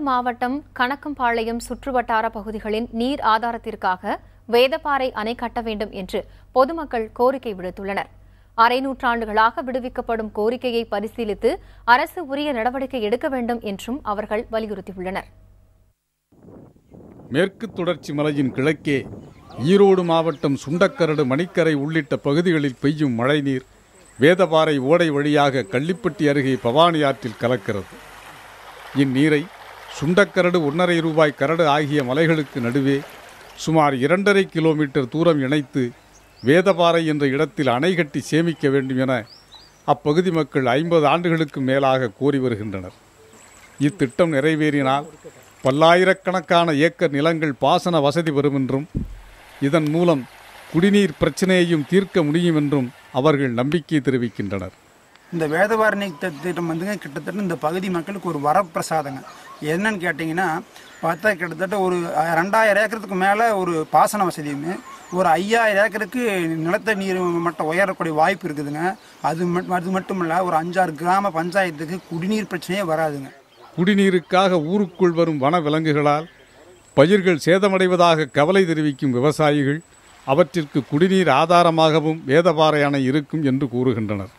மாவட்டம் கணக்கம்பாளையம் சுற்றுவட்டார பகுதிகளின் நீர் ஆதாரத்திற்காக வேதப்பாறை அணை கட்ட வேண்டும் என்று பொதுமக்கள் கோரிக்கை விடுத்துள்ளனர். அரை நூற்றாண்டுகளாக விடுவிக்கப்படும் கோரிக்கையை பரிசீலித்து அரசு உரிய நடவடிக்கை எடுக்க வேண்டும் என்றும் அவர்கள் வலியுறுத்தியுள்ளனர். மேற்கு தொடர்ச்சி மலையின் கிழக்கே ஈரோடு மாவட்டம் சுண்டக்கரடு, மணிக்கரை உள்ளிட்ட பகுதிகளில் பெய்யும் மழைநீர் வேதப்பாறை ஓடை வழியாக கள்ளிப்பட்டி அருகே பவானி ஆற்றில் கலக்கிறது. இந்நீரை சுண்டக்கரடு, 1.5 ரூபாய் கரடு ஆகிய மலைகளுக்கு நடுவே சுமார் 2.5 கிலோமீட்டர் தூரம் இணைத்து வேதப்பாறை என்ற இடத்தில் அணை கட்டி சேமிக்க வேண்டும் என அப்பகுதி மக்கள் 50 ஆண்டுகளுக்கு மேலாக கோரி வருகின்றனர். இத்திட்டம் நிறைவேறினால் பல்லாயிரக்கணக்கான ஏக்கர் நிலங்கள் பாசன வசதி வரும் என்றும் இதன் மூலம் குடிநீர் பிரச்சனையையும் தீர்க்க முடியும் என்றும் அவர்கள் நம்பிக்கை தெரிவிக்கின்றனர். இந்த வேதபாரணி திட்டம் கிட்டத்தட்ட இந்த பகுதி மக்களுக்கு ஒரு வரப்பிரசாதங்க. என்னன்னு கேட்டிங்கன்னா பார்த்தா கிட்டத்தட்ட ஒரு 2000 ஏக்கருக்கு மேலே ஒரு பாசன வசதியும், ஒரு 5000 ஏக்கருக்கு நிலத்த நீர் மட்டம் உயரக்கூடிய வாய்ப்பு இருக்குதுங்க. அது மட்டும் இல்லை, ஒரு 5-6 கிராம பஞ்சாயத்துக்கு குடிநீர் பிரச்சனையே வராதுங்க. குடிநீருக்காக ஊருக்குள் வரும் வன விலங்குகளால் பயிர்கள் சேதமடைவதாக கவலை தெரிவிக்கும் விவசாயிகள் அவற்றிற்கு குடிநீர் ஆதாரமாகவும் வேதப்பாறை அணை இருக்கும் என்று கூறுகின்றனர்.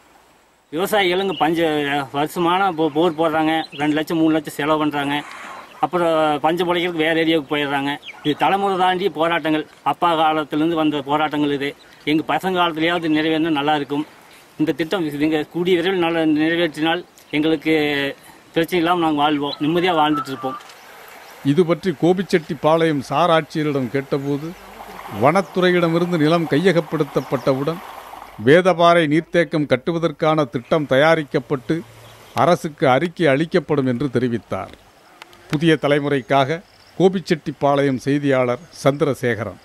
விவசாயிகளுங்க வருஷமான போர் போடுறாங்க, 2 லட்சம் 3 லட்சம் செலவு பண்ணுறாங்க. அப்புறம் பஞ்ச பிழைக்கிறதுக்கு வேறு ஏரியாவுக்கு போயிடுறாங்க. இது தலைமுறை தாண்டி போராட்டங்கள், அப்பா காலத்திலேருந்து வந்த போராட்டங்கள். இது எங்கள் பசங்க காலத்துலேயாவது நிறைவேறினா நல்லா இருக்கும். இந்த திட்டம் எங்கள் கூடிய விரைவில் நல்லா நிறைவேற்றினால் எங்களுக்கு பிரச்சனை இல்லாமல் நாங்கள் வாழ்வோம், நிம்மதியாக வாழ்ந்துட்டு இருப்போம். இது பற்றி கோபிச்செட்டிப்பாளையம் சார் ஆட்சியரிடம் கேட்டபோது வனத்துறையிடமிருந்து நிலம் கையகப்படுத்தப்பட்டவுடன் வேதப்பாறை நீர்த்தேக்கம் கட்டுவதற்கான திட்டம் தயாரிக்கப்பட்டு அரசுக்கு அறிக்கை அளிக்கப்படும் என்று தெரிவித்தார். புதிய தலைமுறைக்காக கோபிச்செட்டிப்பாளையம் செய்தியாளர் சந்திரசேகரன்.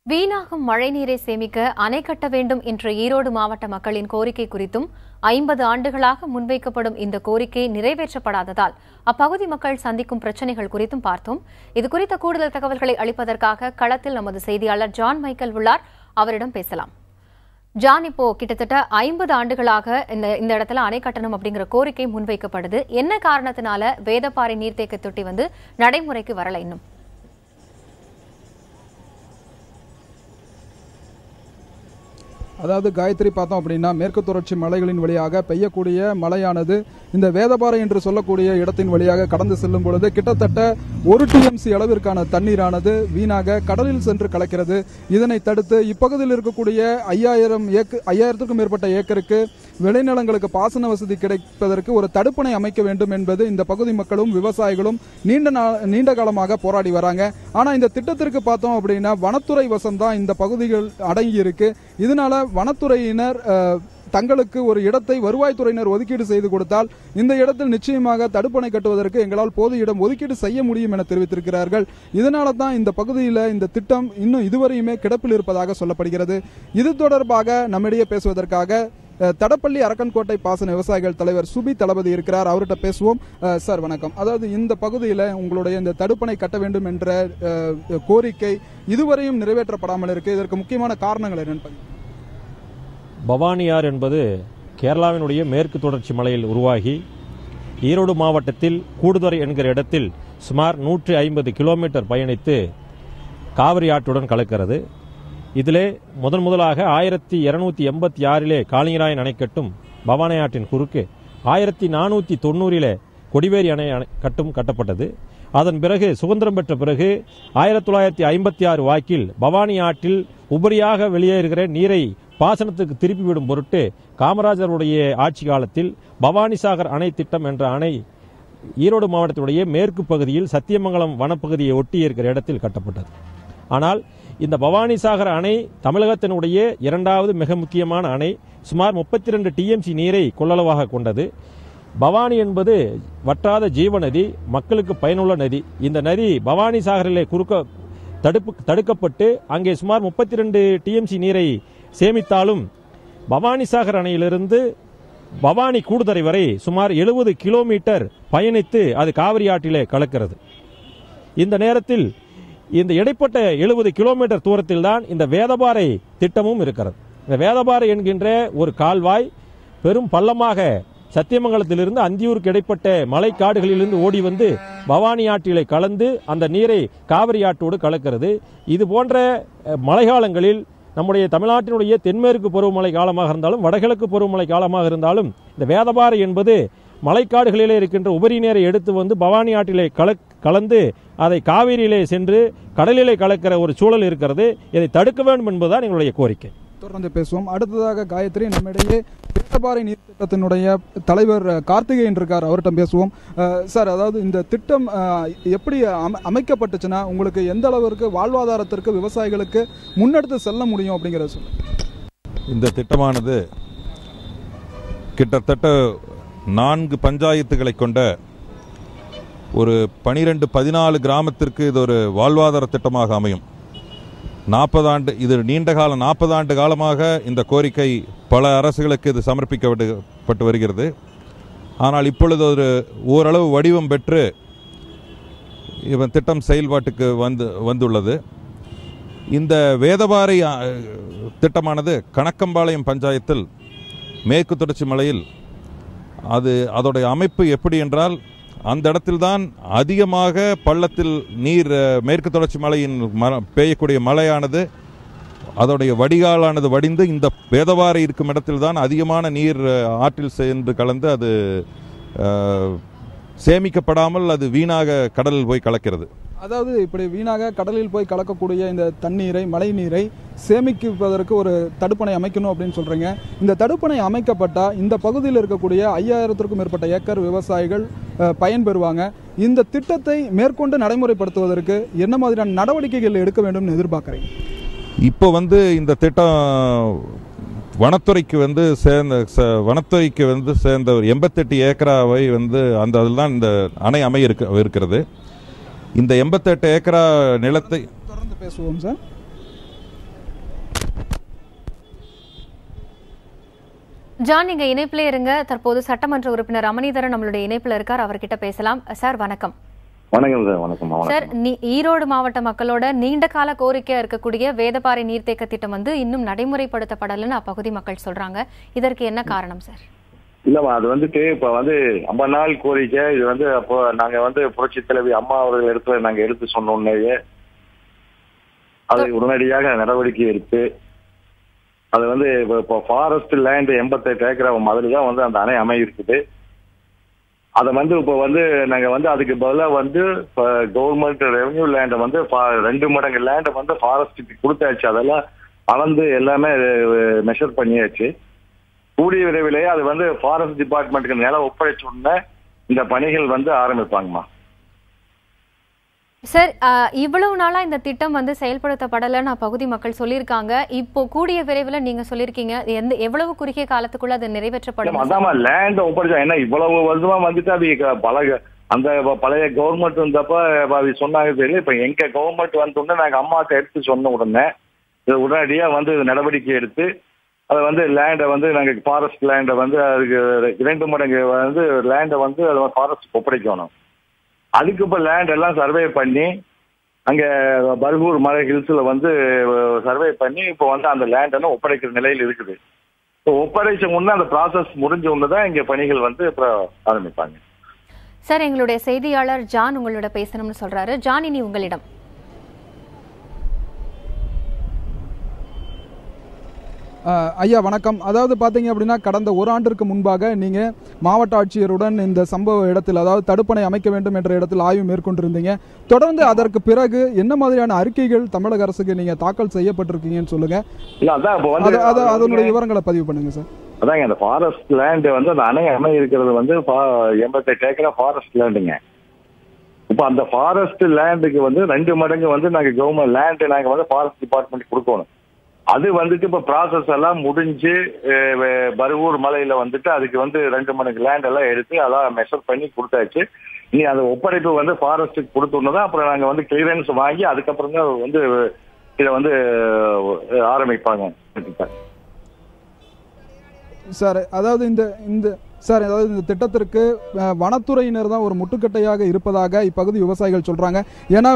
வீணாகும் மழைநீரை சேமிக்க அணை கட்ட வேண்டும் என்ற ஈரோடு மாவட்ட மக்களின் கோரிக்கை குறித்தும் 50 ஆண்டுகளாக முன்வைக்கப்படும் இந்த கோரிக்கை நிறைவேற்றப்படாததால் அப்பகுதி மக்கள் சந்திக்கும் பிரச்சினைகள் குறித்தும் பார்த்தோம். இதுகுறித்த கூடுதல் தகவல்களை அளிப்பதற்காக களத்தில் நமது செய்தியாளர் ஜான் மைக்கேல் உள்ளார். அவரிடம் பேசலாம். ஜான், இப்போ கிட்டத்தட்ட 50 ஆண்டுகளாக இந்த இடத்துல அணை கட்டணும் அப்படிங்கிற கோரிக்கை முன்வைக்கப்படுது. என்ன காரணத்தினால வேதப்பாறை நீர்த்தேக்க தொட்டி நடைமுறைக்கு வரல இன்னும்? அதாவது காயத்ரி, பார்த்தோம் அப்படின்னா மேற்கு தொடர்ச்சி மலைகளின் வழியாக பெய்யக்கூடிய மழையானது இந்த வேதப்பாறை என்று சொல்லக்கூடிய இடத்தின் வழியாக கடந்து செல்லும் பொழுது கிட்டத்தட்ட 1 TMC அளவிற்கான தண்ணீரானது வீணாக கடலில் சென்று கலக்கிறது. இதனை தடுத்து இப்பகுதியில் இருக்கக்கூடிய 5000க்கும் மேற்பட்ட ஏக்கருக்கு விளைநிலங்களுக்கு பாசன வசதி கிடைப்பதற்கு ஒரு தடுப்பணை அமைக்க வேண்டும் என்பது இந்த பகுதி மக்களும் விவசாயிகளும் நீண்ட காலமாக போராடி வராங்க. ஆனா இந்த திட்டத்திற்கு பார்த்தோம் அப்படின்னா வனத்துறை வசம்தான் இந்த பகுதிகள் அடங்கி இருக்கு. இதனால வனத்துறையினர் தங்களுக்கு ஒரு இடத்தை வருவாய்த்துறையினர் ஒதுக்கீடு செய்து கொடுத்தால் இந்த இடத்தில் நிச்சயமாக தடுப்பணை கட்டுவதற்கு எங்களால் போதிய இடம் ஒதுக்கீடு செய்ய முடியும் என தெரிவித்திருக்கிறார்கள். இதனால தான் இந்த பகுதியில் இந்த திட்டம் இன்னும் இதுவரையுமே கிடப்பில் இருப்பதாக சொல்லப்படுகிறது. இது தொடர்பாக நம்மிடையே பேசுவதற்காக தடப்பள்ளி அரக்கன்கோட்டை பாசன விவசாயிகள் தலைவர் சுபி தளபதி இருக்கிறார். அவர்கிட்ட பேசுவோம். சார் வணக்கம். அதாவது இந்த பகுதியில் உங்களுடைய இந்த தடுப்பணை கட்ட வேண்டும் என்ற கோரிக்கை இதுவரையும் நிறைவேற்றப்படாமல் இருக்கு. இதற்கு முக்கியமான காரணங்கள் என்னன்னு? பவானியார் என்பது கேரளாவினுடைய மேற்கு தொடர்ச்சி மலையில் உருவாகி ஈரோடு மாவட்டத்தில் கூடுதுறை என்கிற இடத்தில் சுமார் 150 கிலோமீட்டர் பயணித்து காவிரி ஆற்றுடன் கலக்கிறது. இதிலே முதலாக 1286 காளிங்கராயன் அணை கட்டும் பவானி ஆற்றின் குறுக்கு 1490 கொடிவேரி அணை கட்டப்பட்டது. அதன் பிறகு சுதந்திரம் பெற்ற பிறகு 1956 வாக்கில் பவானி ஆற்றில் உபரியாக வெளியேறுகிற நீரை பாசனத்துக்கு திருப்பிவிடும் பொருட்டு காமராஜருடைய ஆட்சி காலத்தில் பவானிசாகர் அணை திட்டம் என்ற அணை ஈரோடு மாவட்டத்துடைய மேற்கு பகுதியில் சத்தியமங்கலம் வனப்பகுதியை ஒட்டி இருக்கிற இடத்தில் கட்டப்பட்டது. ஆனால் இந்த பவானிசாகர் அணை தமிழகத்தினுடைய 2வது மிக முக்கியமான அணை. சுமார் 32 TMC நீரை கொள்ளளவாக கொண்டது. பவானி என்பது வற்றாத ஜீவநதி, மக்களுக்கு பயனுள்ள நதி. இந்த நதி பவானிசாகரிலே தடுக்கப்பட்டு அங்கே சுமார் 32 TMC நீரை சேமித்தாலும் பவானிசாகர் அணையிலிருந்து பவானி கூடுதுறை வரை சுமார் 70 கிலோமீட்டர் பயணித்து அது காவிரி ஆற்றிலே கலக்கிறது. இந்த நேரத்தில் இந்த இடைப்பட்ட 70 கிலோமீட்டர் தூரத்தில் தான் இந்த வேதப்பாறை திட்டமும் இருக்கிறது. இந்த வேதப்பாறை என்கின்ற ஒரு கால்வாய் பெரும் பள்ளமாக சத்தியமங்கலத்திலிருந்து அந்தியூருக்கு இடைப்பட்ட மலைக்காடுகளிலிருந்து ஓடி வந்து பவானி ஆற்றிலே கலந்து அந்த நீரை காவிரி ஆற்றோடு கலக்கிறது. இது போன்ற மழைக்காலங்களில் நம்முடைய தமிழ்நாட்டினுடைய தென்மேற்கு பருவமழை காலமாக இருந்தாலும் வடகிழக்கு பருவமழை காலமாக இருந்தாலும் இந்த வேதபாறை என்பது மலைக்காடுகளிலே இருக்கின்ற உபரி நீரை எடுத்து வந்து பவானி ஆற்றிலே கலந்து அதை காவிரியிலே சென்று கடலிலே கலக்கிற ஒரு சூழல் இருக்கிறது. இதை தடுக்க வேண்டும் என்பதுதான் எங்களுடைய கோரிக்கை. தொடர்ந்து பேசுவோம். அடுத்ததாக காயத்ரி, நம்மிடையே வேதபாறை நீர் திட்டத்தினுடைய தலைவர் கார்த்திகேயன் இருக்கார், அவர்கிட்ட பேசுவோம். சார், அதாவது இந்த திட்டம் எப்படி அமைக்கப்பட்டுச்சுன்னா உங்களுக்கு எந்த அளவிற்கு வாழ்வாதாரத்திற்கு விவசாயிகளுக்கு முன்னெடுத்து செல்ல முடியும் அப்படிங்கிறத சொல்லுங்க. இந்த திட்டமானது கிட்டத்தட்ட 4 பஞ்சாயத்துகளை கொண்ட ஒரு 12-14 கிராமத்திற்கு இது ஒரு வாழ்வாதார திட்டமாக அமையும். 40 ஆண்டு, இது நீண்டகால 40 ஆண்டு காலமாக இந்த கோரிக்கை பல அரசுகளுக்கு இது சமர்ப்பிக்கப்பட்டு வருகிறது. ஆனால் இப்பொழுது ஒரு ஓரளவு வடிவம் பெற்று இவன் திட்டம் செயல்பாட்டுக்கு வந்துள்ளது. இந்த வேதபாறை திட்டமானது கணக்கம்பாளையம் பஞ்சாயத்தில் மேற்கு தொடர்ச்சி மலையில் அதோடைய அமைப்பு எப்படி என்றால், அந்த இடத்தில்தான் அதிகமாக பள்ளத்தில் நீர் மேற்கு தொடர்ச்சி மலையின் பெய்யக்கூடிய மழையானது அதோடைய வடிகாலானது வடிந்து இந்த வேதபாறை இருக்கும் இடத்தில்தான் அதிகமான நீர் ஆற்றில் சென்று கலந்து அது சேமிக்கப்படாமல் அது வீணாக கடலில் போய் கலக்கிறது. அதாவது இப்படி வீணாக கடலில் போய் கலக்கக்கூடிய இந்த தண்ணீரை, மழை நீரை சேமிப்பதற்கு ஒரு தடுப்பணை அமைக்கணும் அப்படின்னு சொல்றீங்க. இந்த தடுப்பணை அமைக்கப்பட்டால் இந்த பகுதியில் இருக்கக்கூடிய 5000த்திற்கும் மேற்பட்ட ஏக்கர் விவசாயிகள் பயன்பெறுவாங்க. இந்த திட்டத்தை மேற்கொண்டு நடைமுறைப்படுத்துவதற்கு என்ன மாதிரியான நடவடிக்கைகள் எடுக்க வேண்டும் எதிர்பார்க்குறீங்க? இப்போ இந்த திட்டம் வனத்துறைக்கு சேர்ந்த 88 ஏக்கராவை அந்த அதில் தான் இந்த அணை இருக்கிறது. இந்த 88 ஏக்கரா நிலத்தை தொடர்ந்து பேசுவோம் சார். ஜான், நீங்க இணைப்பிலே இருங்க. தற்போது சட்டமன்ற உறுப்பினர் அமனிதரன் நம்மளுடைய இணைப்பில் இருக்கார், அவர்கிட்ட பேசலாம். சார் வணக்கம். வணக்கம் சார். வணக்கம் சார். ஈரோடு மாவட்ட மக்களோட நீண்ட கால கோரிக்கையா இருக்கக்கூடிய வேதபாறை நீர்த்தேக்க திட்டம் இன்னும் நடைமுறைப்படுத்தப்படலன்னு அப்பகுதி மக்கள் சொல்றாங்க. இதற்கு என்ன காரணம் சார்? இல்லம்மா, அது இப்ப 50 நாள் கோரிக்கை. இது அப்போ நாங்க புரட்சி தலைவி அம்மா அவர்கள் நாங்க எடுத்து சொன்னோன்னே அதை உடனடியாக நடவடிக்கை எடுத்து அது இப்போ ஃபாரஸ்ட் லேண்ட் 88 ஏக்கர் மாதிரிதான் அந்த அணை அமையிருக்குது. அதை இப்போ நாங்க அதுக்கு பதிலாக கவர்மெண்ட் ரெவன்யூ லேண்டை 2 மடங்கு லேண்டை ஃபாரஸ்ட்டுக்கு கொடுத்தாச்சு. அதெல்லாம் அளந்து எல்லாமே மெஷர் பண்ணியாச்சு. கூடிய விரைவிலேயே அது ஃபாரஸ்ட் டிபார்ட்மெண்ட்டுக்கு நிலம் ஒப்படைச்ச உடனே இந்த பணிகள் ஆரம்பிப்பாங்கம்மா. சார், இவ்வளவு நாளா இந்த திட்டம் செயல்படுத்தப்படலன்னு பகுதி மக்கள் சொல்லியிருக்காங்க. இப்போ கூடிய விரைவில் நீங்க சொல்லியிருக்கீங்க, எவ்வளவு குறுகிய காலத்துக்குள்ள அது நிறைவேற்றப்படும்? அதாம்மா, லேண்ட் ஒப்படைச்சா என்ன இவ்வளவு வருஷமா அது அந்த பழைய கவர்மெண்ட் வந்தப்ப சொன்னாங்க தெரியல. இப்ப எங்க கவர்மெண்ட் வந்தோடனே நாங்க அம்மாட்ட எடுத்து சொன்ன உடனே உடனடியா நடவடிக்கை எடுத்து அதை லேண்டை நாங்க ஃபாரஸ்ட் லேண்டை அதுக்கு 2 மடங்கு லேண்டை அதை ஃபாரஸ்ட் ஒப்படைக்கணும். அதுக்கு இப்போ லேண்ட் எல்லாம் சர்வே பண்ணி அங்கே பர்கூர் மலை ஹில்ஸில் சர்வே பண்ணி இப்போ அந்த லேண்டெல்லாம் ஒப்படைக்கிற நிலையில் இருக்குது. இப்போ ஒப்படைச்ச முன்னே அந்த ப்ராசஸ் முடிஞ்ச ஒன்று தான் இங்கே பணிகள் இப்போ ஆரம்பிப்பாங்க. சார், எங்களுடைய செய்தியாளர் ஜான் உங்களோட பேசணும்னு சொல்றாரு. ஜான், இனி உங்களிடம். ஐயா வணக்கம். அதாவது பார்த்தீங்க அப்படின்னா கடந்த 1 ஆண்டிற்கு முன்பாக நீங்கள் மாவட்ட ஆட்சியருடன் இந்த சம்பவ இடத்தில், அதாவது தடுப்பணை அமைக்க வேண்டும் என்ற இடத்தில் ஆய்வு மேற்கொண்டிருந்தீங்க. தொடர்ந்து அதற்கு பிறகு என்ன மாதிரியான அறிக்கைகள் தமிழக அரசுக்கு நீங்கள் தாக்கல் செய்யப்பட்டிருக்கீங்கன்னு சொல்லுங்க. அதனுடைய விவரங்களை பதிவு பண்ணுங்க சார். அதாங்க, அந்த ஃபாரஸ்ட் லேண்டு அந்த அணை அணை இருக்கிறது 88 ஏக்கரா ஃபாரஸ்ட் லேண்டுங்க. இப்போ அந்த ஃபாரஸ்ட் லேண்டுக்கு 2 மடங்கு நாங்கள் கவர்மெண்ட் லேண்டு நாங்கள் ஃபாரஸ்ட் டிபார்ட்மெண்ட் கொடுக்கணும். அது இப்போ ப்ராசஸ் எல்லாம் முடிஞ்சு பர்கூர் மலையில அதுக்கு 2 மடங்கு லேண்ட் எல்லாம் எடுத்து அதெல்லாம் மெஷர் பண்ணி கொடுத்தாச்சு. இனி அந்த ஒப்படைப்பு ஃபாரஸ்ட்டுக்கு கொடுத்தோம்னா அப்புறம் நாங்கள் கிளியரன்ஸ் வாங்கி அதுக்கப்புறம் தான் இதை சார். அதாவது இந்த சார், அதாவது இந்த திட்டத்திற்கு வனத்துறையினர் தான் ஒரு முட்டுக்கட்டையாக இருப்பதாக இப்பகுதி விவசாயிகள் சொல்றாங்க. ஏன்னா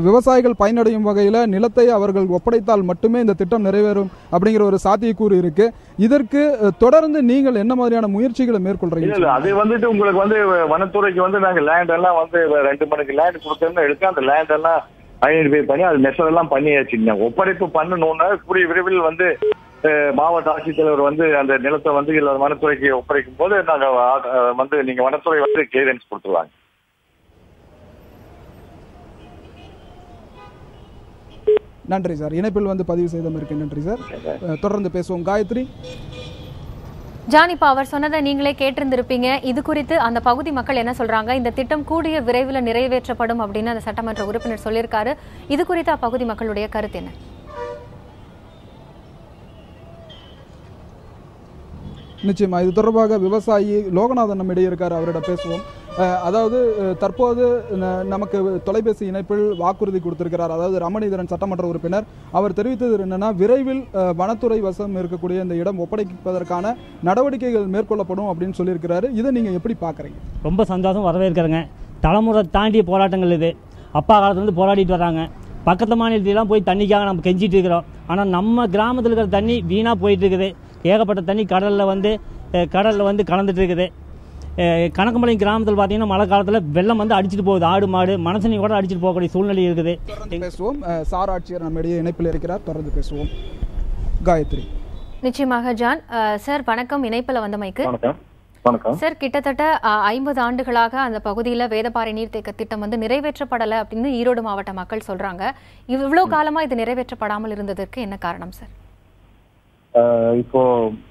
விவசாயிகள் பயனடையும் வகையில் நிலத்தை அவர்கள் ஒப்படைத்தால் மட்டுமே இந்த திட்டம் நிறைவேறும் அப்படிங்கிற ஒரு சாத்தியக்கூறு இருக்கு. இதற்கு தொடர்ந்து நீங்கள் என்ன மாதிரியான முயற்சிகளை மேற்கொள்றீங்க? அது வந்துட்டு உங்களுக்கு வந்து வனத்துறைக்கு வந்து நாங்க லேண்ட் எல்லாம் வந்து 2 மணிக்கு லேண்ட் கொடுத்தோம்னு எடுத்து அந்த லேண்ட் எல்லாம் ஐடென்டிஃபை பண்ணி அது மெஷர் எல்லாம் பண்ணியாச்சுங்க. ஒப்படைப்பு பண்ணணும்னா கூடிய விரைவில் வந்து மாவட்ட ஆட்சித்தலைவர் வந்து அந்த நிலத்தை வந்து வனத்துறைக்கு ஒப்படைக்கும் போது நாங்க வந்து நீங்க வனத்துறை வந்து கிளியரன்ஸ் கொடுத்துருவாங்க. நன்றி சார். இணைப்பில் வந்து பதிவு செய்ததற்கு நன்றி சார். தொடர்ந்து பேசுவோம். காயத்ரி ஜான், இப்ப அவர் சொன்னதை நீங்களே கேட்டிருந்திருப்பீங்க. இது குறித்து அந்த பகுதி மக்கள் என்ன சொல்றாங்க? இந்த திட்டம் கூடிய விரைவில் நிறைவேற்றப்படும் அப்படின்னு அந்த சட்டமன்ற உறுப்பினர் சொல்லியிருக்காரு. இது குறித்து அப்பகுதி மக்களுடைய கருத்து என்ன? நிச்சயமா இது தொடர்பாக விவசாயி லோகநாதன் நம்மிடையே இருக்கார், அவரிடம் பேசுவோம். அதாவது தற்போது நமக்கு தொலைபேசி இணைப்பில் வாக்குறுதி கொடுத்திருக்கிறார். அதாவது ரமணீதரன் சட்டமன்ற உறுப்பினர் அவர் தெரிவித்தது என்னன்னா, விரைவில் வனத்துறை வசம் இருக்கக்கூடிய இந்த இடம் ஒப்படைப்பதற்கான நடவடிக்கைகள் மேற்கொள்ளப்படும் அப்படின்னு சொல்லியிருக்கிறாரு. இதை நீங்க எப்படி பாக்குறீங்க? ரொம்ப சந்தோஷம், வரவேற்கிறேங்க. தலைமுறை தாண்டிய போராட்டங்கள் இது. அப்பா காலத்துலேருந்து போராடிட்டு வராங்க. பக்கத்து மாநிலத்திலாம் போய் தண்ணிக்காக நம்ம கெஞ்சிட்டு இருக்கிறோம். ஆனால் நம்ம கிராமத்தில் இருக்கிற தண்ணி வீணாக போயிட்டு இருக்குது. ஏகப்பட்ட தண்ணி கடலில் வந்து கலந்துட்டு இருக்குது. கணக்கம்பாளையம் கிராமத்தில் பார்த்தீங்கன்னா மழை காலத்தில் வெள்ளம் வந்து அடிச்சுட்டு போகுது. ஆடு மாடு மனுஷனையும் கூட அடிச்சுட்டு போகக்கூடிய சூழ்நிலை இருக்குது. பேசுவோம். சார் ஆட்சியர் நம்மிடையே இணைப்பில் இருக்கிறார், தொடர்ந்து பேசுவோம். காயத்ரி. நிச்சயமாக ஜான் சார், வணக்கம். இணைப்பில் வந்தமைக்கு சார், கிட்டத்தட்ட 50 ஆண்டுகளாக அந்த பகுதியில் வேதபாறை நீர்த்தேக்க திட்டம் வந்து நிறைவேற்றப்படலை அப்படின்னு ஈரோடு மாவட்ட மக்கள் சொல்றாங்க. இவ்வளவு காலமா இது நிறைவேற்றப்படாமல் இருந்ததற்கு என்ன காரணம் சார்? இப்போ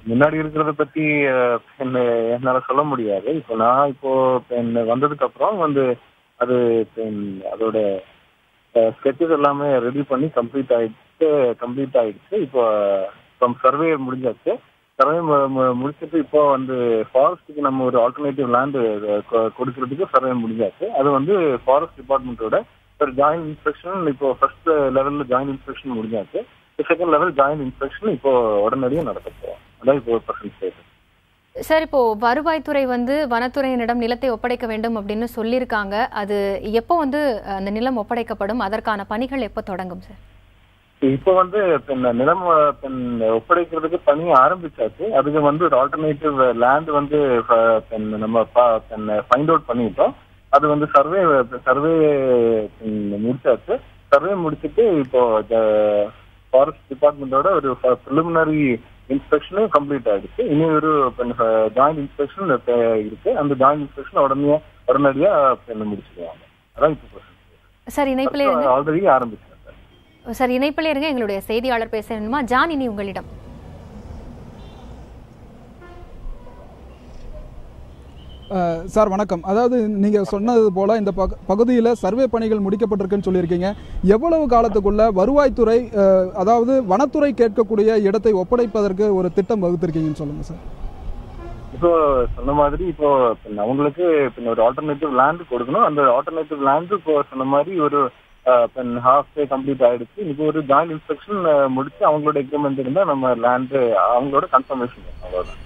முன்னாடி இருக்கிறத பத்தி என்னால சொல்ல முடியாது. இப்போ நான் வந்ததுக்கு அப்புறம் வந்து அது அதோட ஸ்கெட்சஸ் எல்லாமே ரெடி பண்ணி கம்ப்ளீட் ஆயிடுச்சு. இப்போ சர்வே முடிஞ்சாச்சு. சர்வே முடிச்சுட்டு இப்போ வந்து ஃபாரஸ்ட்டுக்கு நம்ம ஒரு ஆல்டர்னேட்டிவ் லேண்டு கொடுக்கறதுக்கு சர்வே முடிஞ்சாச்சு. அது வந்து ஃபாரஸ்ட் டிபார்ட்மெண்ட்டோட ஒரு ஜாயின்ட் இன்ஸ்பெக்ஷன் இப்போ ஃபர்ஸ்ட் லெவல்ல ஜாயின்ட் இன்ஸ்பெக்ஷன் முடிஞ்சாச்சு. செகண்ட் லெவல் ஜாயின்ட் இன்ஸ்பெக்ஷன் இப்போ உடனடியாக நடக்கும். அதான் இப்போ பிரசன்ட் சார். இப்போ வருவாய்த்துறை வந்து வனத்துறையினிடம் நிலத்தை ஒப்படைக்க வேண்டும் அப்படின்னு சொல்லியிருக்காங்க. அது எப்போ வந்து அந்த நிலம் ஒப்படைக்கப்படும்? அதற்கான பணிகள் எப்போ தொடங்கும் சார்? இப்போ வந்து நிலம் ஒப்படைக்கிறதுக்கு பணி ஆரம்பிச்சாச்சு. அதுக்கு வந்து ஒரு ஆல்டர்னேட்டிவ் லேண்ட் வந்து நம்ம ஃபைண்ட் அவுட் பண்ணிட்டோம். அது வந்து சர்வே முடிச்சாச்சு. சர்வே முடிச்சுட்டு இப்போ ஃபாரஸ்ட் டிபார்ட்மெண்டோட ஒரு ப்ரிலிமினரி இன்ஸ்பெக்ஷனும் கம்ப்ளீட் ஆயிடுச்சு. இனி ஒரு ஜாயிண்ட் இன்ஸ்பெக்ஷன் இருக்கு. அந்த ஜாயிண்ட் இன்ஸ்பெக்ஷன் உடனடியா முடிச்சுடுவாங்க. அதான் இப்போ சார். இணைப்பிலே ஆல்ரெடி ஆரம்பிச்சு சார். இணைப்பிலே இருங்க, எங்களுடைய செய்தியாளர் பேசணுமா? ஜான், இனி உங்களிடம். சார் வணக்கம். அதாவது நீங்க சொன்னது போல இந்த பகுதியில் சர்வே பணிகள் முடிக்கப்பட்டிருக்குன்னு சொல்லியிருக்கீங்க. எவ்வளவு காலத்துக்குள்ள வருவாய்த்துறை அதாவது வனத்துறை கேட்கக்கூடிய இடத்தை ஒப்படைப்பதற்கு ஒரு திட்டம் வகுத்திருக்கீங்கன்னு சொல்லுங்க சார். இப்போ சொன்ன மாதிரி இப்போ அவங்களுக்கு ஒரு ஆல்டர்னேட்டிவ் லேண்ட் கொடுக்கணும். அந்த ஆல்டர்னேட்டிவ் லேண்டு இப்போ சொன்ன மாதிரி ஒரு ஹாஃப் டே கம்ப்ளீட் ஆயிடுச்சு. இப்போ ஒரு ஜாயிண்ட் இன்ஸ்பெக்ஷன் முடிச்சு அவங்களோட எக்ரிமெண்ட் இருந்தால் நம்ம லேண்டு அவங்களோட கன்ஃபர்மேஷன். அவ்வளோதான்.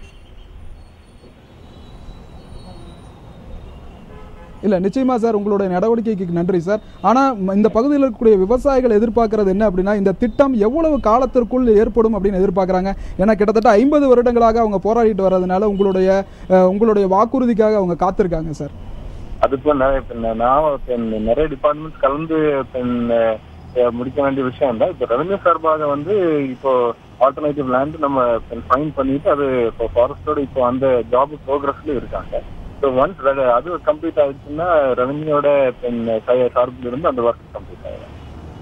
இல்லை, நிச்சயமா சார், உங்களுடைய நடவடிக்கைக்கு நன்றி சார். ஆனால் இந்த பகுதியில் இருக்கக்கூடிய விவசாயிகள் எதிர்பார்க்கறது என்ன அப்படின்னா, இந்த திட்டம் எவ்வளவு காலத்திற்குள் ஏற்படும் அப்படின்னு எதிர்பார்க்குறாங்க. ஏன்னா கிட்டத்தட்ட 50 வருடங்களாக அவங்க போராடிட்டு வர்றதுனால உங்களுடைய வாக்குறுதிக்காக அவங்க காத்திருக்காங்க சார். அதுக்கு நான் நிறைய டிபார்ட்மெண்ட்ஸ் கலந்து முடிக்க வேண்டிய விஷயம் தான். இப்போ ரெவன்யூ சார்பாக வந்து இப்போ ஆல்டர்னேட்டிவ் லேண்ட் நம்ம ஃபைன் பண்ணிட்டு அது இப்போ ஃபாரஸ்டோட இப்போ அந்த ஜாப் ப்ரோக்ரஸ்ல இருக்காங்க. ஸோ ஒன்ஸ் அது கம்ப்ளீட் ஆயிடுச்சுன்னா ரெவன்யூட சார்பில் இருந்து அந்த ஒர்க் கம்ப்ளீட் ஆகிடும்.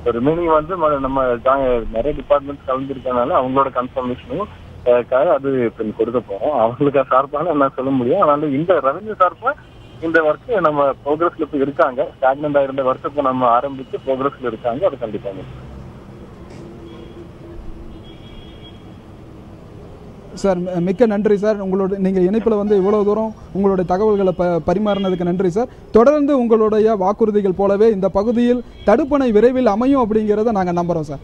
ஸோ ரிமைனிங் வந்து நம்ம நிறைய டிபார்ட்மெண்ட்ஸ் கலந்துருக்கனால அவங்களோட கன்ஃபர்மேஷனும் அது கொடுக்க போறோம். அவங்களுக்கு சார்பாக என்ன சொல்ல முடியும். அதனால இந்த ரெவன்யூ சார்பா இந்த ஒர்க் நம்ம ப்ரோக்ரஸ்ல இப்போ இருக்காங்க. ஸ்டாக்னண்டா இருந்த ஒர்க் இப்போ நம்ம ஆரம்பிச்சு ப்ரோக்ரஸ்ல இருக்காங்க. அது கண்டிப்பாக சார். மிக்க நன்றி சார். நீங்கள் இணைப்பில் வந்து இவ்வளோ தூரம் உங்களுடைய தகவல்களை பரிமாறினதுக்கு நன்றி சார். தொடர்ந்து உங்களுடைய வாக்குறுதிகள் போலவே இந்த பகுதியில் தடுப்பணை விரைவில் அமையும் அப்படிங்கிறத நாங்கள் நம்புகிறோம் சார்.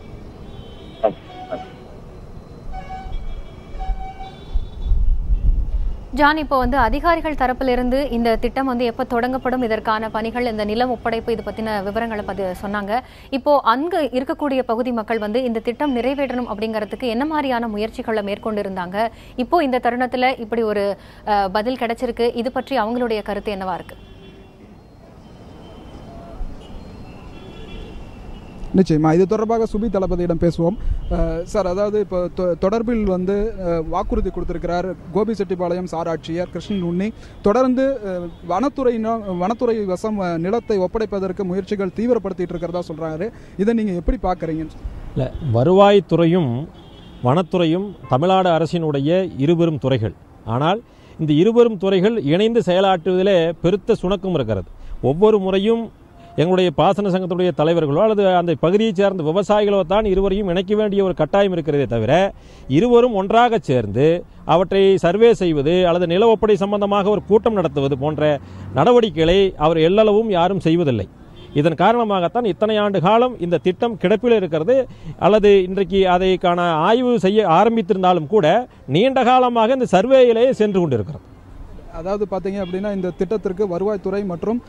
ஜான், இப்போ அதிகாரிகள் தரப்பிலிருந்து இந்த திட்டம் எப்ப தொடங்கப்படும், இதற்கான பணிகள், இந்த நிலம் ஒப்படைப்பு, இது பத்தின விவரங்களை சொன்னாங்க. இப்போ அங்கு இருக்கக்கூடிய பகுதி மக்கள் இந்த திட்டம் நிறைவேறணும் அப்படிங்கறதுக்கு என்ன மாதிரியான முயற்சிகளை மேற்கொண்டிருந்தாங்க? இப்போ இந்த தருணத்துல இப்படி ஒரு பதில் கிடைச்சிருக்கு, இது பற்றி அவங்களுடைய கருத்து என்னவா இருக்கு? நிச்சயமா இது தொடர்பாக சுபி தளபதியிடம் பேசுவோம். சார், அதாவது இப்போ தொடர்பில் வாக்குறுதி கொடுத்திருக்கிறார் கோபிச்செட்டிப்பாளையம் சார் ஆட்சியர் கிருஷ்ணன் உண்ணி. தொடர்ந்து வனத்துறை வசம் நிலத்தை ஒப்படைப்பதற்கு முயற்சிகள் தீவிரப்படுத்திட்டு இருக்கிறதா சொல்றாரு. இதை நீங்க எப்படி பாக்குறீங்க? இல்லை, வருவாய்த்துறையும் வனத்துறையும் தமிழ்நாடு அரசினுடைய இருபெரும் துறைகள். ஆனால் இந்த இருபெரும் துறைகள் இணைந்து செயலாற்றுவதிலே பெருத்த சுணக்கம் இருக்கிறது. ஒவ்வொரு முறையும் எங்களுடைய பாசன சங்கத்துடைய தலைவர்களோ அல்லது அந்த பகுதியைச் சேர்ந்த விவசாயிகளோ தான் இருவரையும் இணைக்க வேண்டிய ஒரு கட்டாயம் இருக்கிறதே தவிர, இருவரும் ஒன்றாக சேர்ந்து அவற்றை சர்வே செய்வது அல்லது நில ஒப்படை சம்பந்தமாக ஒரு கூட்டம் நடத்துவது போன்ற நடவடிக்கைகளை அவர் எல்லளவும் யாரும் செய்வதில்லை. இதன் காரணமாகத்தான் இத்தனை ஆண்டு காலம் இந்த திட்டம் கிடப்பில் இருக்கிறது. அல்லது இன்றைக்கு அதைக்கான ஆய்வு செய்ய ஆரம்பித்திருந்தாலும் கூட நீண்ட காலமாக இந்த சர்வேயிலேயே சென்று கொண்டிருக்கிறது. அதாவது பார்த்தீங்க அப்படின்னா, இந்த திட்டத்திற்கு வருவாய்த்துறை மற்றும்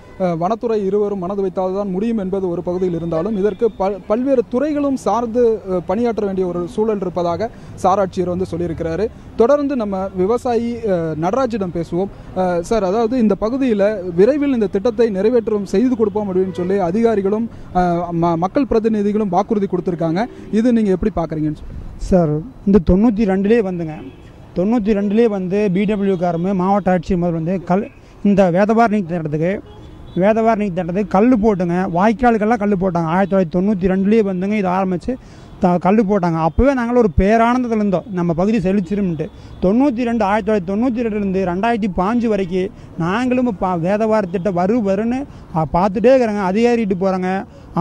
வனத்துறை இருவரும் மனது வைத்தால் தான் முடியும் என்பது ஒரு பகுதியில் இருந்தாலும், இதற்கு பல்வேறு துறைகளும் சார்ந்து பணியாற்ற வேண்டிய ஒரு சூழல் இருப்பதாக சாராட்சியர் சொல்லியிருக்கிறாரு. தொடர்ந்து நம்ம விவசாயி நடராஜிடம் பேசுவோம். சார், அதாவது இந்த பகுதியில் விரைவில் இந்த திட்டத்தை நிறைவேற்றம் செய்து கொடுப்போம் அப்படின்னு சொல்லி அதிகாரிகளும் மக்கள் பிரதிநிதிகளும் வாக்குறுதி கொடுத்துருக்காங்க. இது நீங்கள் எப்படி பார்க்குறீங்கன்னு? சார், இந்த 92லே 92லே பிடபிள்யூக்காரமே மாவட்ட ஆட்சியர் முதல் இந்த வேதபார நீக்கி தட்டத்துக்கு கல் போட்டுங்க, வாய்க்காலுக்கெல்லாம் கல் போட்டாங்க. 1992லே இது ஆரம்பித்து கல் போட்டாங்க. அப்போவே நாங்களும் ஒரு பேரானந்தத்தில் இருந்தோம், நம்ம பகுதி செழிச்சிரும்ட்டு. 1992 2005 வரைக்கும் நாங்களும் வேதவார திட்டம் வருன்னு பார்த்துட்டே இருக்கிறாங்க. அதிகாரிகிட்டு போகிறாங்க,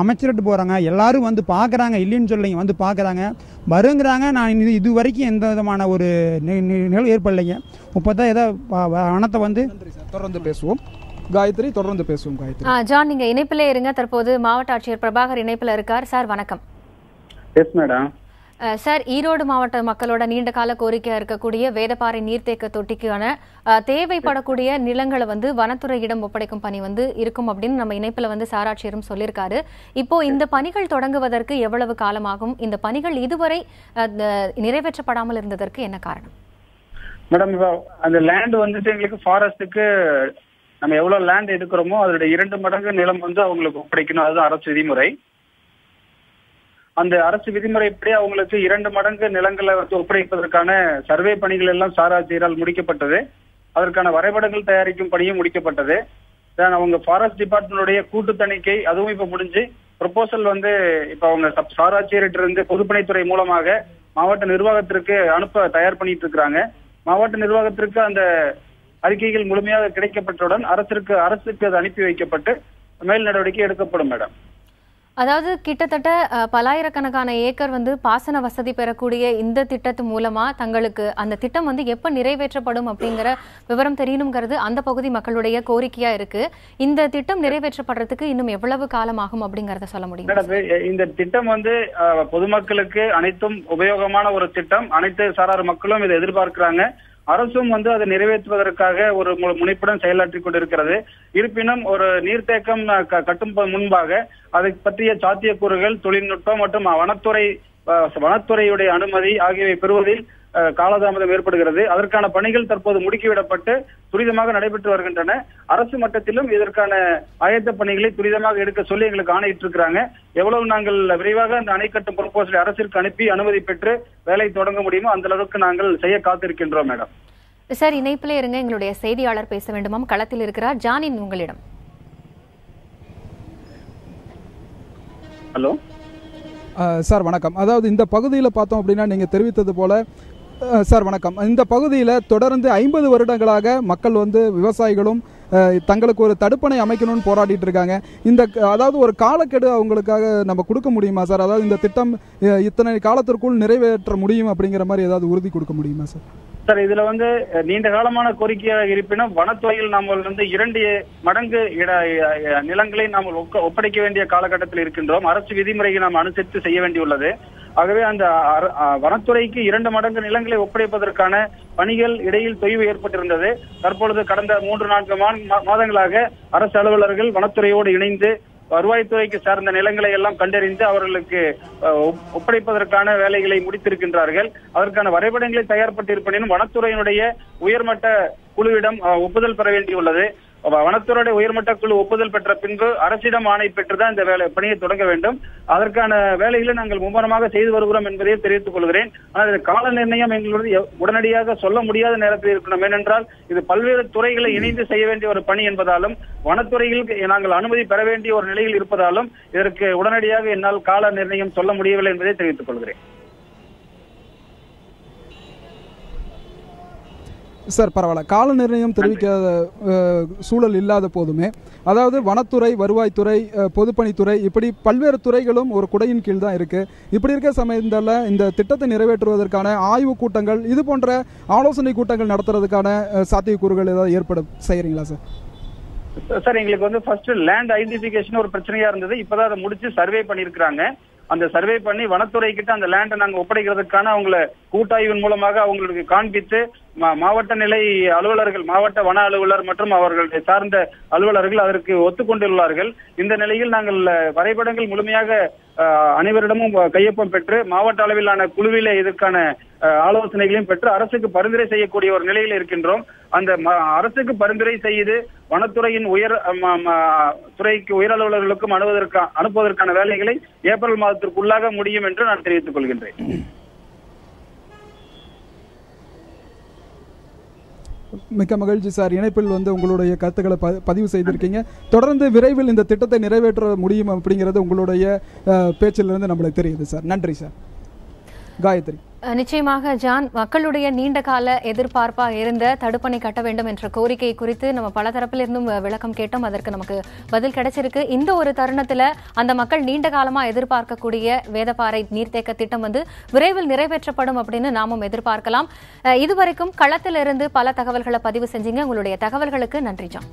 அமைச்சர்கிட்ட போகிறாங்க, எல்லோரும் பார்க்குறாங்க, இல்லைன்னு சொல்லிங்க, பார்க்குறாங்க, வருங்கிறாங்க. நான் இது வரைக்கும் எந்த விதமான ஒரு நிகழ்வு ஏற்படலைங்க. இப்போ தான் ஏதோ வனத்தை தொடர்ந்து பேசுவோம். காயத்ரி, தொடர்ந்து பேசுவோம். காயத்ரி. ஜான், நீங்கள் இணைப்பிலே இருங்க. தற்போது மாவட்ட ஆட்சியர் பிரபாகர் இணைப்பில் இருக்கார். சார், வணக்கம். Yes madam. சார், ஈரோடு மாவட்ட மக்களோட நீண்ட கால கோரிக்கையா இருக்கக்கூடிய வேதப்பாறை நீர்த்தேக்க தொட்டிக்கான தேவைப்படக்கூடிய நிலங்களை வனத்துறையிடம் ஒப்படைக்கும் பணி இருக்கும் அப்படின்னு நம்ம இணைப்புல சாராட்சியரும் சொல்லியிருக்காரு. இப்போ இந்த பணிகள் தொடங்குவதற்கு எவ்வளவு காலமாகும்? இந்த பணிகள் இதுவரை நிறைவேற்றப்படாமல் இருந்ததற்கு என்ன காரணம்? மேடம், அந்த லேண்ட் எங்களுக்கு ஃபாரஸ்ட்டுக்கு நம்ம எவ்வளவு லேண்ட் எடுக்கிறோமோ அதோட 2 மடங்கு நிலம் அவங்களுக்கு ஒப்படைக்கணும். அதுதான் அரசு விதிமுறை. அந்த அரசு விதிமுறைப்படி அவங்களுக்கு 2 மடங்கு நிலங்களை ஒப்படைப்பதற்கான சர்வே பணிகள் எல்லாம் சாராட்சியரால் முடிக்கப்பட்டது. அதற்கான வரைபடங்கள் தயாரிக்கும் பணியும் முடிக்கப்பட்டது. அவங்க ஃபாரஸ்ட் டிபார்ட்மெண்டுடைய கூட்டு தணிக்கை அதுவும் இப்ப முடிஞ்சு ப்ரொபோசல் இப்ப அவங்க சாராட்சியர்கிட்ட இருந்து பொதுப்பணித்துறை மூலமாக மாவட்ட நிர்வாகத்திற்கு அனுப்ப தயார் பண்ணிட்டு இருக்கிறாங்க. மாவட்ட நிர்வாகத்திற்கு அந்த அறிக்கைகள் முழுமையாக கிடைக்கப்பட்டவுடன் அரசுக்கு அது அனுப்பி வைக்கப்பட்டு மேல் நடவடிக்கை எடுக்கப்படும். மேடம், அதாவது கிட்டத்தட்ட பலாயிரக்கணக்கான ஏக்கர் பாசன வசதி பெறக்கூடிய இந்த திட்டத்து மூலமா தங்களுக்கு அந்த திட்டம் எப்ப நிறைவேற்றப்படும் அப்படிங்கிற விவரம் தெரியணுங்கிறது அந்த பகுதி மக்களுடைய கோரிக்கையா இருக்கு. இந்த திட்டம் நிறைவேற்றப்படுறதுக்கு இன்னும் எவ்வளவு காலம் ஆகும் அப்படிங்கறத சொல்ல முடியும்? இந்த திட்டம் பொதுமக்களுக்கு அனைத்தும் உபயோகமான ஒரு திட்டம். அனைத்து சாரார் மக்களும் இதை எதிர்பார்க்கிறாங்க. அரசும் அதை நிறைவேற்றுவதற்காக ஒரு முனைப்புடன் செயலாற்றி கொண்டிருக்கிறது. இருப்பினும் ஒரு நீர்த்தேக்கம் கட்டும் முன்பாக அதை பற்றிய சாத்தியக்கூறுகள், தொழில்நுட்பம் மற்றும் வனத்துறையுடைய அனுமதி ஆகியவை பெறுவதில் காலதாமதம் ஏற்படுகிறது. அதற்கான பணிகள் தற்போது முடுக்கிவிடப்பட்டு துரிதமாக நடைபெற்று வருகின்றன. அரசு மட்டத்திலும் இதற்கான ஆயத்த பணிகளை துரிதமாக எடுக்க சொல்லி எங்களுக்கு ஆணையிட்டு இருக்கிறாங்க. எவ்வளவு நாங்கள் விரைவாக அந்த அணை கட்டும் ப்ரொபோசலை அரசிற்கு அனுப்பி அனுமதி பெற்று வேலை தொடங்க முடியுமோ அந்த அளவுக்கு நாங்கள் செய்ய காத்திருக்கின்றோம். மேடம், சார், இணைப்பிலே இருங்க. எங்களுடைய செய்தியாளர் பேச வேண்டுமாம், களத்தில் இருக்கிறார். ஜானின், உங்களிடம். ஹலோ சார், வணக்கம். அதாவது இந்த பகுதியில் பார்த்தோம் அப்படின்னா நீங்க தெரிவித்தது போல சார், வணக்கம். இந்த பகுதியில் தொடர்ந்து 50 வருடங்களாக மக்கள் விவசாயிகளும் தங்களுக்கு ஒரு தடுப்பணை அமைக்கணும்னு போராடிட்டு இருக்காங்க. அதாவது ஒரு காலக்கெடு அவங்களுக்காக நம்ம கொடுக்க முடியுமா சார்? அதாவது இந்த திட்டம் இத்தனை காலத்திற்குள் நிறைவேற்ற முடியும் அப்படிங்கிற மாதிரி ஏதாவது உறுதி கொடுக்க முடியுமா சார்? சார், இதுல நீண்ட காலமான கோரிக்கையாக இருப்பினும் வனத்துறையில் நாம் 2 மடங்கு நிலங்களை நாம் ஒப்படைக்க வேண்டிய காலகட்டத்தில் இருக்கின்றோம். அரசு விதிமுறையை நாம் அனுசரித்து செய்ய வேண்டியுள்ளது. ஆகவே அந்த வனத்துறைக்கு 2 மடங்கு நிலங்களை ஒப்படைப்பதற்கான பணிகள் இடையில் தொய்வு ஏற்பட்டிருந்தது. தற்பொழுது கடந்த 3-4 மாதங்களாக அரசு அலுவலர்கள் வனத்துறையோடு இணைந்து வருவாய்த்துறைக்கு சார்ந்த நிலங்களை எல்லாம் கண்டறிந்து அவர்களுக்கு ஒப்படைப்பதற்கான வேலைகளை முடித்திருக்கின்றார்கள். அதற்கான வரைபடங்களை தயார்பட்டிருப்பினும் வனத்துறையினுடைய உயர்மட்ட குழுவிடம் ஒப்புதல் பெற வேண்டியுள்ளது. வனத்துறையுடைய உயர்மட்ட குழு ஒப்புதல் பெற்ற பின்பு அரசிடம் ஆணை பெற்றுதான் இந்த பணியை தொடங்க வேண்டும். அதற்கான வேலைகளை நாங்கள் மும்முரமாக செய்து வருகிறோம் என்பதையும் தெரிவித்துக் கொள்கிறேன். ஆனால் கால நிர்ணயம் எங்களுடைய உடனடியாக சொல்ல முடியாத நேரத்தில் இருக்கணும். ஏனென்றால் இது பல்வேறு துறைகளை இணைந்து செய்ய வேண்டிய ஒரு பணி என்பதாலும் வனத்துறையில் நாங்கள் அனுமதி பெற வேண்டிய ஒரு நிலையில் இருப்பதாலும் இதற்கு உடனடியாக என்னால் கால நிர்ணயம் சொல்ல முடியவில்லை என்பதை தெரிவித்துக் கொள்கிறேன். சார், பரவாயில்ல. கால நிர்ணயம் தெரிவிக்காத சூழல் இல்லாத போதுமே, அதாவது வனத்துறை, வருவாய்த்துறை, பொதுப்பணித்துறை, இப்படி பல்வேறு துறைகளும் ஒரு குடையின் கீழ் தான் இருக்கு. இப்படி இருக்க சமயத்தில் இந்த திட்டத்தை நிறைவேற்றுவதற்கான ஆய்வு கூட்டங்கள், இது போன்ற ஆலோசனை கூட்டங்கள் நடத்துறதுக்கான சாத்தியக்கூறுகள் ஏதாவது ஏற்பட செய்யறீங்களா சார்? சார், எங்களுக்கு ஃபர்ஸ்ட் லேண்ட் ஐடென்டிபிகேஷன் ஒரு பிரச்சனையா இருந்தது. இப்பதான் அதை முடிச்சு சர்வே பண்ணிருக்காங்க. அந்த சர்வே பண்ணி வனத்துறை கிட்ட அந்த லேண்டை நாங்க ஒப்படைக்கிறதுக்கான அவங்களை கூட்டாய்வின் மூலமாக அவங்களுக்கு காண்பித்து மாவட்ட நிலை அலுவலர்கள், மாவட்ட வன அலுவலர் மற்றும் அவர்களுடைய சார்ந்த அலுவலர்கள் அதற்கு ஒத்துக்கொண்டுள்ளார்கள். இந்த நிலையில் நாங்கள் வரைபடங்கள் முழுமையாக அனைவரிடமும் கையொப்பம் பெற்று மாவட்ட அளவிலான குழுவிலே இதற்கான ஆலோசனைகளையும் பெற்று அரசுக்கு பரிந்துரை செய்யக்கூடிய ஒரு நிலையில் இருக்கின்றோம். அந்த அரசுக்கு பரிந்துரை செய்து வனத்துறையின் துறைக்கு உயர் அலுவலர்களுக்கும் அனுப்புவதற்கான வேலைகளை ஏப்ரல் மாதத்திற்குள்ளாக முடியும் என்று நான் தெரிவித்துக் கொள்கின்றேன். மிக்க மகிழ்ச்சி சார். இணைப்பில் உங்களுடைய கருத்துக்களை பதிவு செய்திருக்கீங்க. தொடர்ந்து விரைவில் இந்த திட்டத்தை நிறைவேற்ற முடியும் அப்படிங்கிறது உங்களுடைய பேச்சிலிருந்து நம்மளுக்கு தெரியுது சார். நன்றி சார். காயத்ரி. நிச்சயமாக ஜான், மக்களுடைய நீண்ட கால எதிர்பார்ப்பா இருந்த தடுப்பணை கட்ட வேண்டும் என்ற கோரிக்கை குறித்து நம்ம பல தரப்பில் இருந்தும் விளக்கம் கேட்டோம். அதற்கு நமக்கு பதில் கிடைச்சிருக்கு. இந்த ஒரு தருணத்துல அந்த மக்கள் நீண்ட காலமா எதிர்பார்க்கக்கூடிய வேதப்பாறை நீர்த்தேக்க திட்டம் விரைவில் நிறைவேற்றப்படும் அப்படின்னு நாமும் எதிர்பார்க்கலாம். இதுவரைக்கும் களத்திலிருந்து பல தகவல்களை பதிவு செஞ்சீங்க. உங்களுடைய தகவல்களுக்கு நன்றி ஜான்.